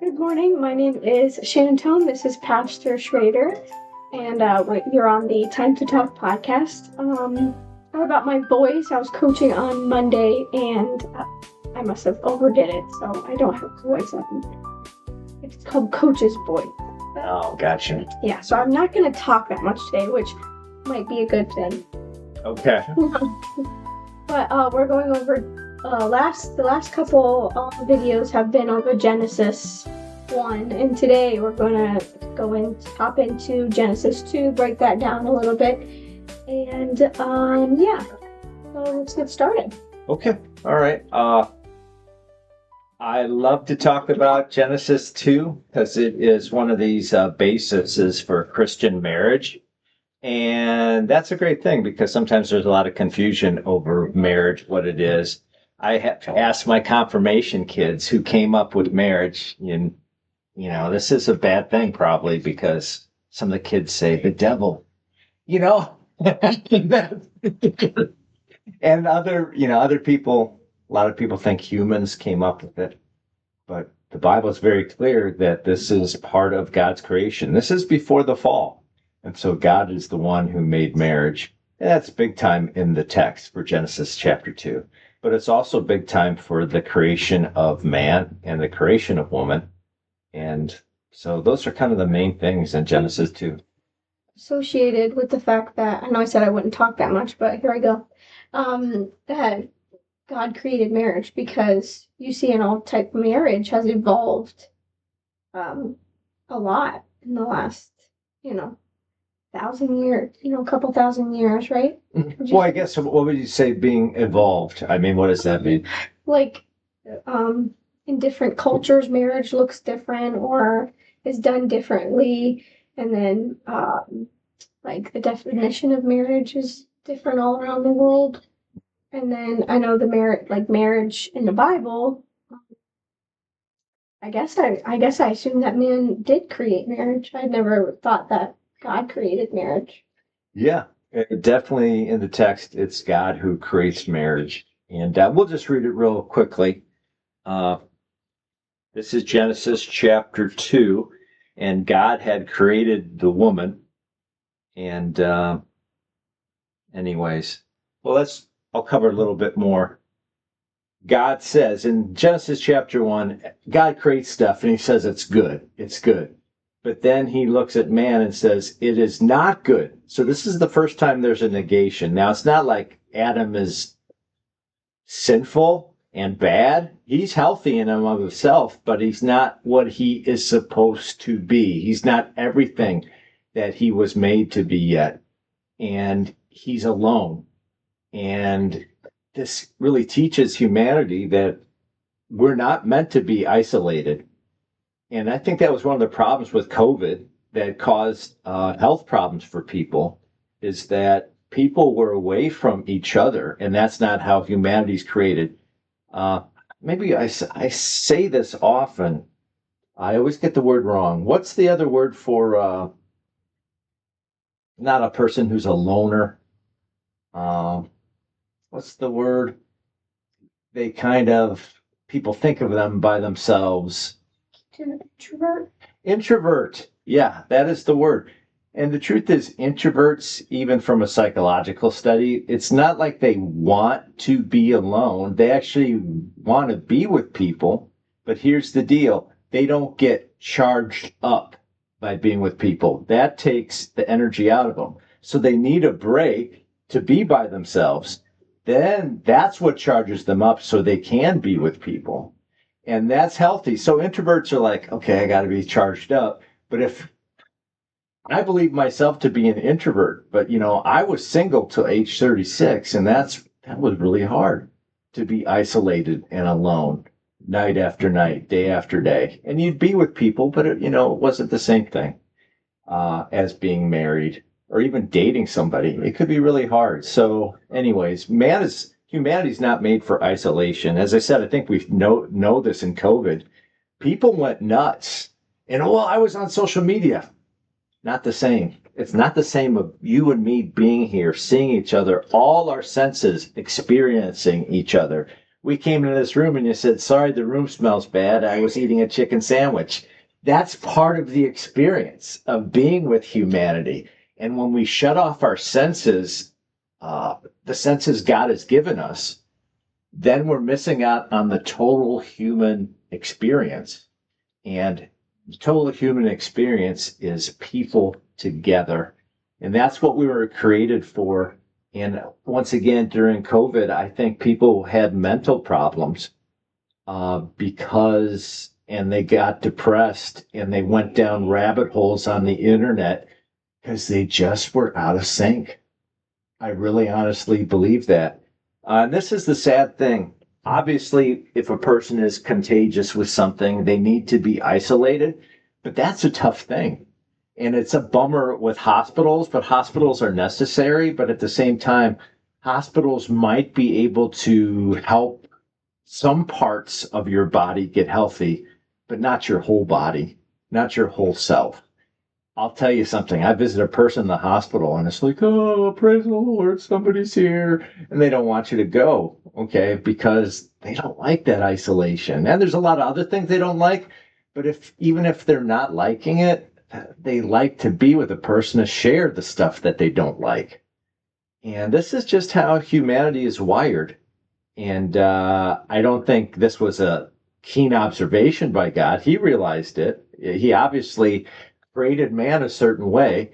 Good morning. My name is Shannon Tone. This is Pastor Schroeder, and you're on the Time to Talk podcast. What about my voice? I was coaching on Monday, and I must have overdid it, so I don't have a voice. It's called Coach's Voice. Oh, gotcha. Yeah, so I'm not going to talk that much today, which might be a good thing. Okay. But we're going over the last couple videos have been over Genesis 1, and today we're going to hop into Genesis 2, break that down a little bit, and yeah, so let's get started. Okay. All right. I love to talk about Genesis 2 because it is one of these bases for Christian marriage. And that's a great thing because sometimes there's a lot of confusion over marriage, what it is. I have to ask my confirmation kids who came up with marriage, and, this is a bad thing probably because some of the kids say the devil, and other people, a lot of people think humans came up with it, but the Bible is very clear that this is part of God's creation. This is before the fall. And so God is the one who made marriage. And that's big time in the text for Genesis chapter 2. But it's also big time for the creation of man and the creation of woman. And so those are kind of the main things in Genesis 2. Associated with the fact that, I know I said I wouldn't talk that much, but here I go, that God created marriage, because you see an old type of marriage has evolved a lot in the last, 1,000 years, a couple thousand years, right? Well, I guess, what would you say being evolved? I mean, what does that mean? Like, in different cultures, marriage looks different or is done differently. And then, like, the definition of marriage is different all around the world. And then I know the marriage in the Bible, I guess I assume that man did create marriage. I'd never thought that God created marriage. Yeah, definitely in the text, it's God who creates marriage. And we'll just read it real quickly. This is Genesis chapter 2, and God had created the woman. And anyways, well, I'll cover a little bit more. God says in Genesis chapter 1, God creates stuff and he says it's good. It's good. But then he looks at man and says, it is not good. So this is the first time there's a negation. Now, it's not like Adam is sinful and bad. He's healthy in and of himself, but he's not what he is supposed to be. He's not everything that he was made to be yet. And he's alone. And this really teaches humanity that we're not meant to be isolated. And I think that was one of the problems with COVID that caused health problems for people, is that people were away from each other, and that's not how humanity's created. Maybe I say this often. I always get the word wrong. What's the other word for not a person who's a loner? What's the word? People think of them by themselves. Introvert? Introvert. Yeah, that is the word. And the truth is, introverts, even from a psychological study, it's not like they want to be alone. They actually want to be with people. But here's the deal. They don't get charged up by being with people. That takes the energy out of them. So they need a break to be by themselves. Then that's what charges them up so they can be with people. And that's healthy. So introverts are like, okay, I got to be charged up. But if I believe myself to be an introvert, but I was single till age 36, and that was really hard to be isolated and alone night after night, day after day. And you'd be with people, but it wasn't the same thing as being married or even dating somebody. It could be really hard. So anyways, humanity's not made for isolation. As I said, I think we know this in COVID. People went nuts. And I was on social media. Not the same. It's not the same of you and me being here, seeing each other, all our senses experiencing each other. we came into this room and you said, sorry, the room smells bad. I was eating a chicken sandwich. That's part of the experience of being with humanity. And when we shut off our senses, the senses God has given us, then we're missing out on the total human experience. And the total human experience is people together. And that's what we were created for. And once again, during COVID, I think people had mental problems because, and they got depressed and they went down rabbit holes on the internet because they just were out of sync. I really honestly believe that. And this is the sad thing. Obviously, if a person is contagious with something, they need to be isolated, but that's a tough thing. And it's a bummer with hospitals, but hospitals are necessary. But at the same time, hospitals might be able to help some parts of your body get healthy, but not your whole body, not your whole self. I'll tell you something. I visit a person in the hospital and it's like, oh, praise the Lord, somebody's here. And they don't want you to go, okay, because they don't like that isolation. And there's a lot of other things they don't like. But even if they're not liking it, they like to be with a person to share the stuff that they don't like. And this is just how humanity is wired. And I don't think this was a keen observation by God. He realized it. He obviously created man a certain way.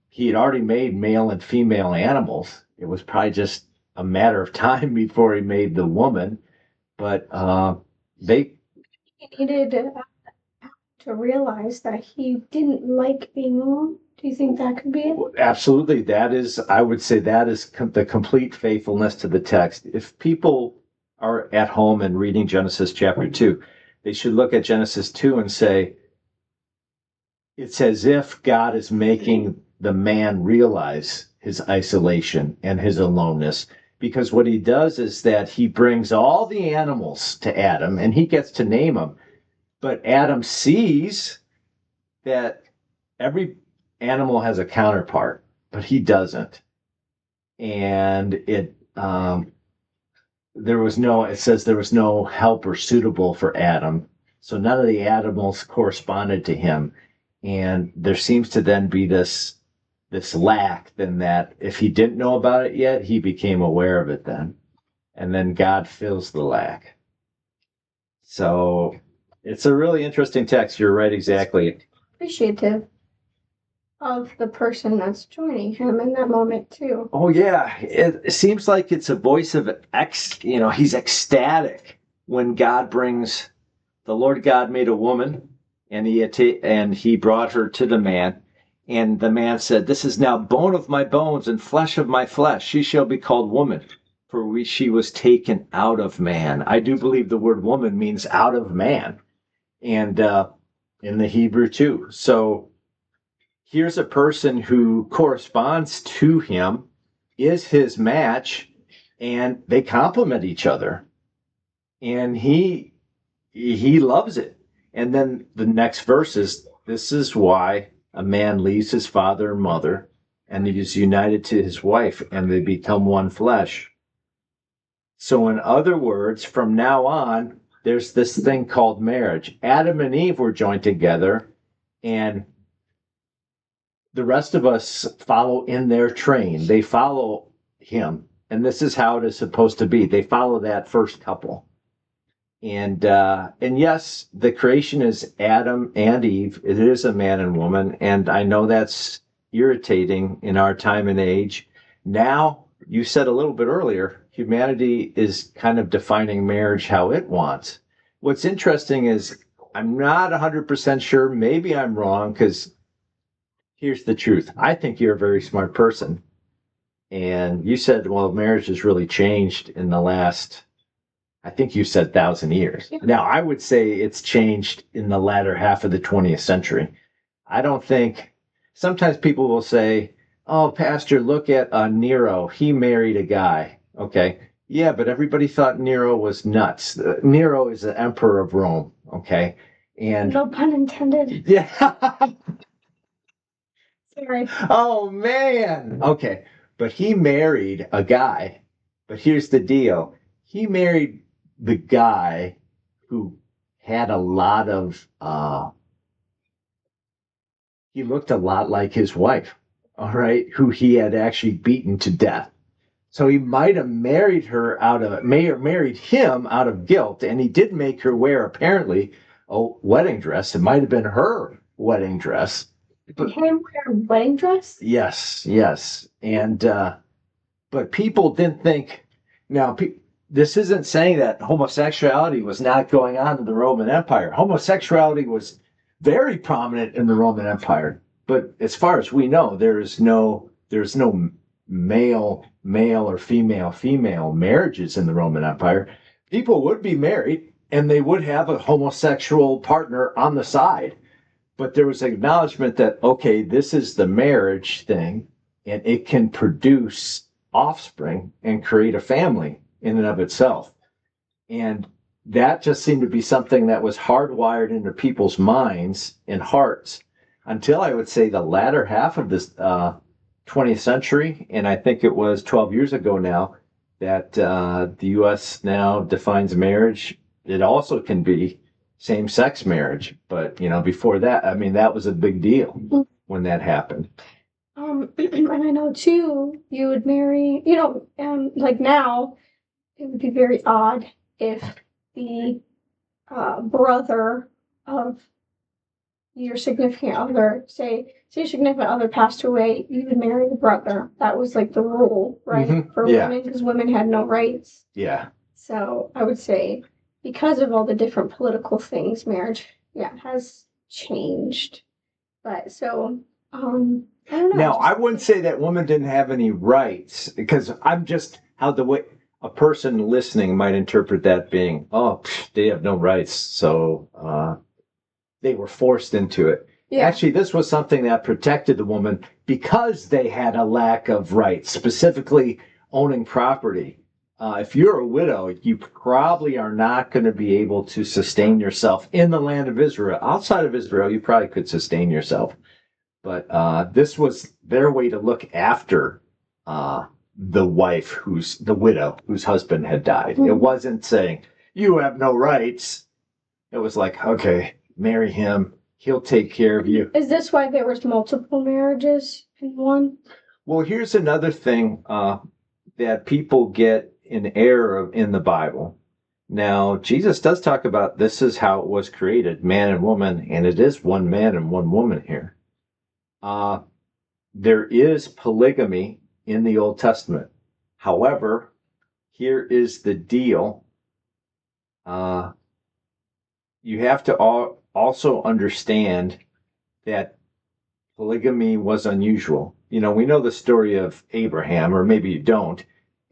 He had already made male and female animals. It was probably just a matter of time before he made the woman. But they He needed to realize that he didn't like being alone. Do you think that could be it? absolutely, that is, I would say that is the complete faithfulness to the text. If people are at home and reading Genesis chapter 2, they should look at Genesis 2 and say, it's as if God is making the man realize his isolation and his aloneness. Because what he does is that he brings all the animals to Adam and he gets to name them. But Adam sees that every animal has a counterpart, but he doesn't. And it says there was no helper suitable for Adam. So none of the animals corresponded to him. And there seems to then be this lack, then, that if he didn't know about it yet, he became aware of it then. And then God fills the lack. So it's a really interesting text. You're right, exactly. Appreciative of the person that's joining him in that moment too. Oh yeah, it seems like it's a voice of he's ecstatic when God brings, the Lord God made a woman and he brought her to the man. And the man said, this is now bone of my bones and flesh of my flesh. She shall be called woman, for she was taken out of man. I do believe the word woman means out of man. And in the Hebrew too. So here's a person who corresponds to him, is his match, and they complement each other. And he loves it. And then the next verse is, this is why a man leaves his father and mother, and he is united to his wife, and they become one flesh. So in other words, from now on, there's this thing called marriage. Adam and Eve were joined together, and the rest of us follow in their train. They follow him. And this is how it is supposed to be. They follow that first couple. And yes, the creation is Adam and Eve. It is a man and woman. And I know that's irritating in our time and age. Now, you said a little bit earlier, humanity is kind of defining marriage how it wants. What's interesting is I'm not 100% sure. Maybe I'm wrong, because here's the truth. I think you're a very smart person. And you said, well, marriage has really changed in the last, I think you said 1,000 years. Yeah. Now, I would say it's changed in the latter half of the 20th century. I don't think, sometimes people will say, oh, Pastor, look at Nero. He married a guy. Okay. Yeah, but everybody thought Nero was nuts. Nero is the emperor of Rome. Okay. And no pun intended. Yeah. Sorry. Oh, man. Okay. But he married a guy. But here's the deal. he married the guy who had a lot of, he looked a lot like his wife, all right, who he had actually beaten to death. So he might have married her married him out of guilt, and he did make her wear apparently a wedding dress. It might have been her wedding dress. But Him wear a wedding dress? yes, yes, and but people didn't think. Now, this isn't saying that homosexuality was not going on in the Roman Empire. Homosexuality was very prominent in the Roman Empire, but as far as we know, there's no male or female marriages in the Roman Empire. People would be married and they would have a homosexual partner on the side, but there was acknowledgement that, okay, this is the marriage thing and it can produce offspring and create a family in and of itself. And that just seemed to be something that was hardwired into people's minds and hearts until I would say the latter half of this 20th century. And I think it was 12 years ago now that the U.S. now defines marriage. It also can be same-sex marriage. But, before that, I mean, that was a big deal when that happened. And I know too, you would marry, like now, it would be very odd if the brother of your significant other, say your significant other passed away, you would marry the brother. That was like the rule, right? For women, because women had no rights. Yeah. So I would say because of all the different political things, marriage, has changed. But so, I don't know. Now, I wouldn't say that women didn't have any rights, because I'm just how the way a person listening might interpret that being, they have no rights, so they were forced into it. Yeah. Actually, this was something that protected the woman because they had a lack of rights, specifically owning property. If you're a widow, you probably are not going to be able to sustain yourself in the land of Israel. Outside of Israel, you probably could sustain yourself. But this was their way to look after the wife, the widow, whose husband had died. Mm-hmm. It wasn't saying, you have no rights. It was like, okay, marry him. He'll take care of you. Is this why there was multiple marriages in one? Well, here's another thing that people get in error in the Bible. Now, Jesus does talk about this is how it was created, man and woman, and it is one man and one woman here. There is polygamy in the Old Testament. However, here is the deal. You have to also understand that polygamy was unusual. We know the story of Abraham, or maybe you don't.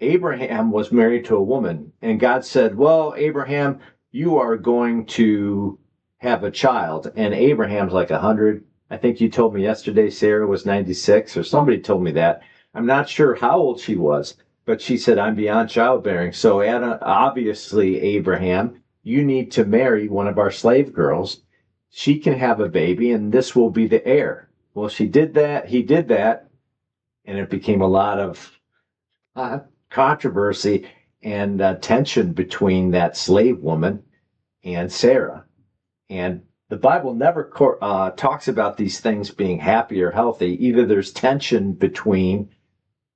Abraham was married to a woman, and God said, well, Abraham, you are going to have a child. And Abraham's like 100. I think you told me yesterday Sarah was 96, or somebody told me that. I'm not sure how old she was, but she said, I'm beyond childbearing. So obviously, Abraham, you need to marry one of our slave girls. She can have a baby, and this will be the heir. Well, she did that. He did that, and it became a lot of controversy and tension between that slave woman and Sarah. And the Bible never talks about these things being happy or healthy. Either there's tension between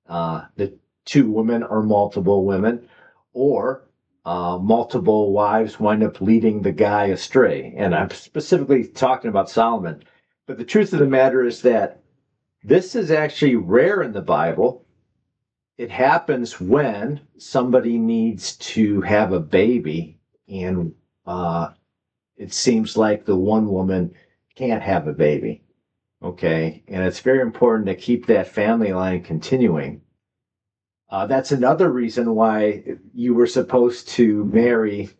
the two women or multiple women, or multiple wives wind up leading the guy astray. And I'm specifically talking about Solomon. But the truth of the matter is that this is actually rare in the Bible. It happens when somebody needs to have a baby, and it seems like the one woman can't have a baby. Okay. And it's very important to keep that family line continuing. That's another reason why you were supposed to marry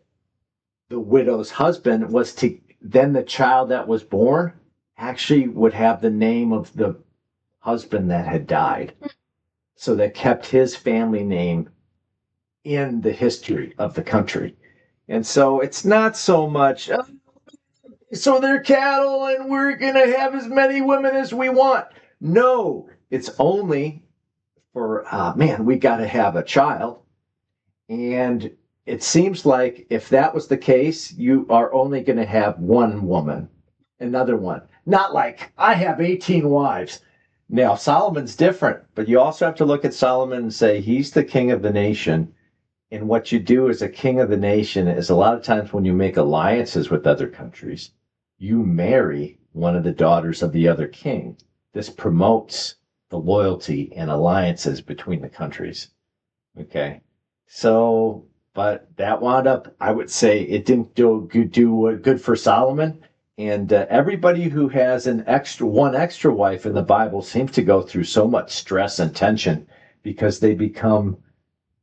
the widow's husband, was to then the child that was born actually would have the name of the husband that had died. So that kept his family name in the history of the country. And so it's not so much, so they're cattle and we're going to have as many women as we want. No, it's only for, we got to have a child. And it seems like if that was the case, you are only going to have one woman, another one. Not like I have 18 wives. Now, Solomon's different, but you also have to look at Solomon and say he's the king of the nation. And what you do as a king of the nation is a lot of times when you make alliances with other countries, you marry one of the daughters of the other king. This promotes the loyalty and alliances between the countries. Okay. So, but that wound up, I would say it didn't do good for Solomon. And everybody who has one extra wife in the Bible seems to go through so much stress and tension because they become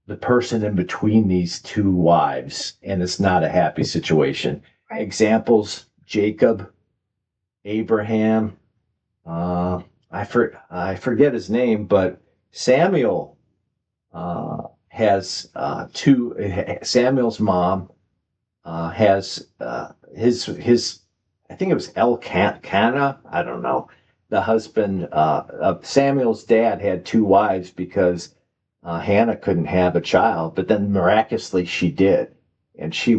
the person in between these two wives, and it's not a happy situation. Right. Examples: Jacob, Abraham, I forget his name, but Samuel has two. Samuel's mom has his. I think it was Elkanah. I don't know. The husband of Samuel's dad had two wives because Hannah couldn't have a child, but then miraculously she did, and she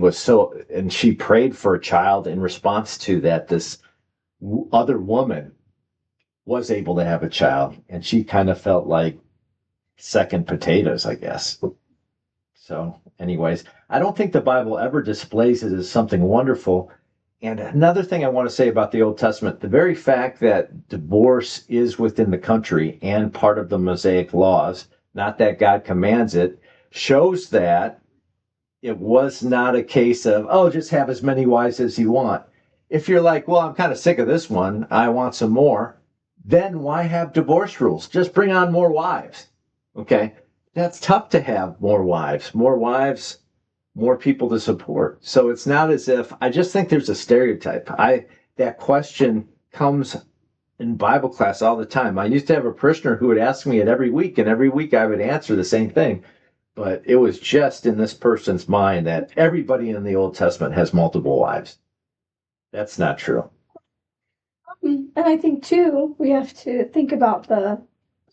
prayed for a child in response to that. This other woman was able to have a child, and she kind of felt like second potatoes, I guess. So, anyways, I don't think the Bible ever displays it as something wonderful. And another thing I want to say about the Old Testament, the very fact that divorce is within the country and part of the Mosaic laws, not that God commands it, shows that it was not a case of, oh, just have as many wives as you want. If you're like, well, I'm kind of sick of this one, I want some more, then why have divorce rules? Just bring on more wives. Okay? That's tough to have more wives, more people to support. So it's not as if, I just think there's a stereotype. That question comes in Bible class all the time. I used to have a parishioner who would ask me it every week, and every week I would answer the same thing. But it was just in this person's mind that everybody in the Old Testament has multiple wives. That's not true. And I think, too, we have to think about the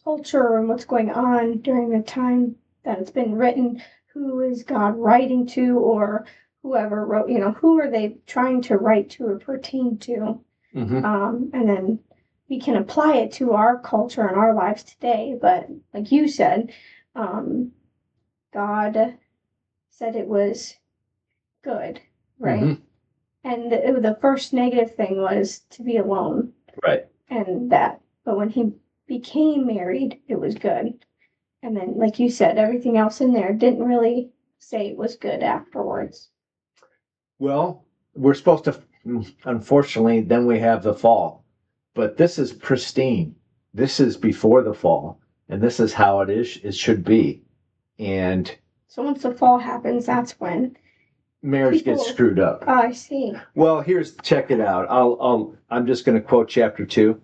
culture and what's going on during the time that it's been written. Who is God writing to, or whoever wrote, who are they trying to write to or pertain to? Mm-hmm. And then we can apply it to our culture and our lives today. But like you said, God said it was good, right? Mm-hmm. And the first negative thing was to be alone. Right. But when he became married, it was good. And then, like you said, everything else in there didn't really say it was good afterwards. Well, we're supposed to, unfortunately, then we have the fall. But this is pristine. This is before the fall. And this is how it should be. And so once the fall happens, that's when marriage gets screwed up. Oh, I see. Well, check it out. I'm just going to quote chapter 2.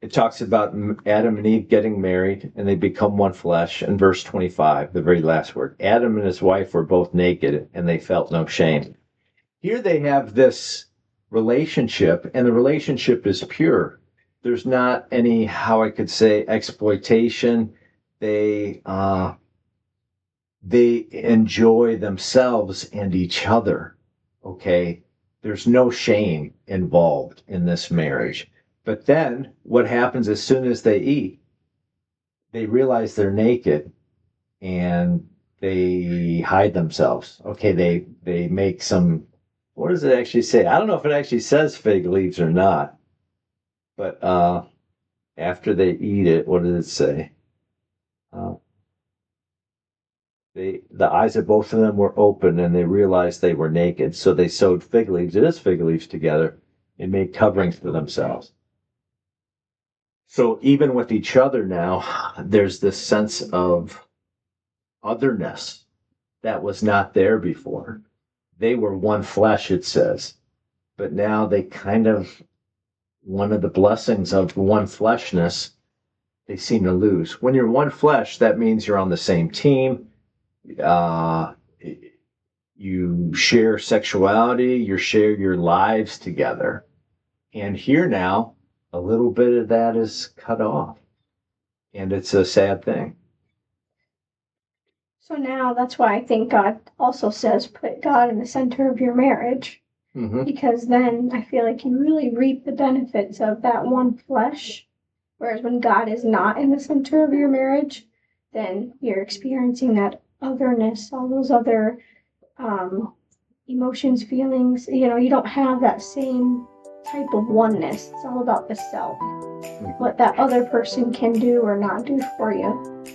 It talks about Adam and Eve getting married, and they become one flesh. In verse 25, the very last word, Adam and his wife were both naked, and they felt no shame. Here they have this relationship, and the relationship is pure. There's not any, how I could say, exploitation. They enjoy themselves and each other. Okay, there's no shame involved in this marriage. But then what happens as soon as they eat? They realize they're naked and they hide themselves. Okay, they make some, what does it actually say? I don't know if it actually says fig leaves or not. But after they eat it, what does it say? The eyes of both of them were open and they realized they were naked. So they sewed fig leaves, it is fig leaves, together and made coverings for themselves. So even with each other now, there's this sense of otherness that was not there before. They were one flesh, it says, but now they kind of, one of the blessings of one fleshness, they seem to lose. When you're one flesh, that means you're on the same team. You share sexuality, you share your lives together. And here now, a little bit of that is cut off. And it's a sad thing. So now that's why I think God also says put God in the center of your marriage, because then I feel like you really reap the benefits of that one flesh. Whereas when God is not in the center of your marriage, then you're experiencing that otherness, all those other emotions, feelings. You don't have that same type of oneness. It's all about the self, what that other person can do or not do for you.